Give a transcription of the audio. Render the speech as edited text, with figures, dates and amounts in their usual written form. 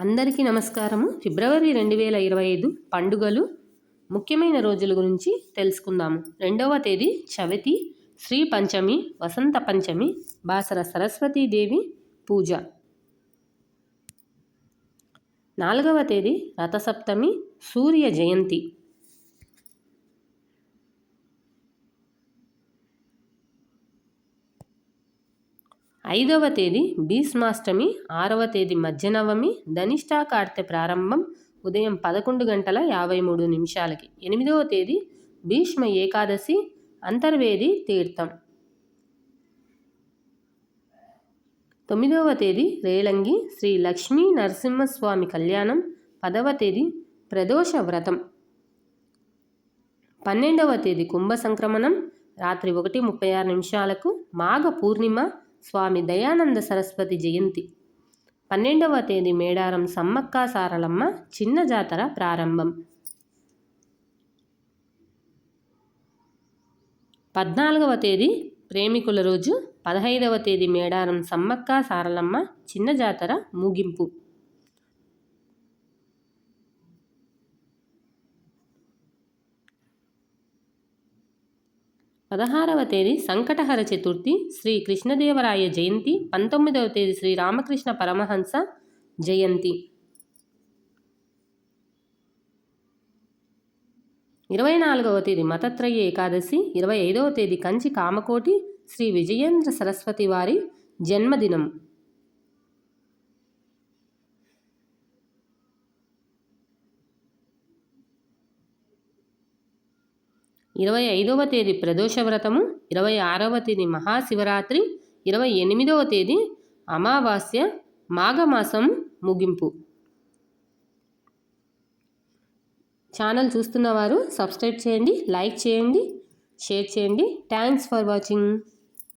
అందరికీ నమస్కారము. ఫిబ్రవరి 2025 పండుగలు ముఖ్యమైన రోజుల గురించి తెలుసుకుందాము. 2వ తేదీ చవితి, శ్రీ పంచమి, వసంత పంచమి, బాసర సరస్వతీదేవి పూజ. 4వ తేదీ రథసప్తమి, సూర్య జయంతి. 5వ తేదీ భీష్మాష్టమి, 6వ తేదీ మధ్యనవమి, ధనిష్టా కార్తె ప్రారంభం ఉదయం 11:53. 8వ తేదీ భీష్మ ఏకాదశి, అంతర్వేది తీర్థం. 9వ తేదీ రేలంగి, శ్రీ లక్ష్మీ నరసింహస్వామి కళ్యాణం. 10వ తేదీ ప్రదోష వ్రతం. 12వ తేదీ కుంభ సంక్రమణం రాత్రి 1:36. మాఘ పూర్ణిమ, స్వామి దయానంద సరస్వతి జయంతి. 12వ తేదీ మేడారం సమ్మక్క సారలమ్మ చిన్న జాతర ప్రారంభం. 14వ తేదీ ప్రేమికుల రోజు. 15వ తేదీ మేడారం సమ్మక్క సారలమ్మ చిన్న జాతర ముగింపు. 16వ తేదీ సంకటహర చతుర్థి, శ్రీ కృష్ణదేవరాయ జయంతి. 19వ తేదీ శ్రీ రామకృష్ణ పరమహంస జయంతి. 24వ తేదీ మతత్రయ ఏకాదశి. 25వ తేదీ కంచి కామకోటి శ్రీ విజయేంద్ర సరస్వతి వారి జన్మదినం. 25వ తేదీ ప్రదోష వ్రతము. 26వ తేదీ మహాశివరాత్రి. 28వ తేదీ అమావాస్య, మాఘమాసం ముగింపు. ఛానల్ చూస్తున్నవారు సబ్స్క్రైబ్ చేయండి, లైక్ చేయండి, షేర్ చేయండి. Thanks for watching.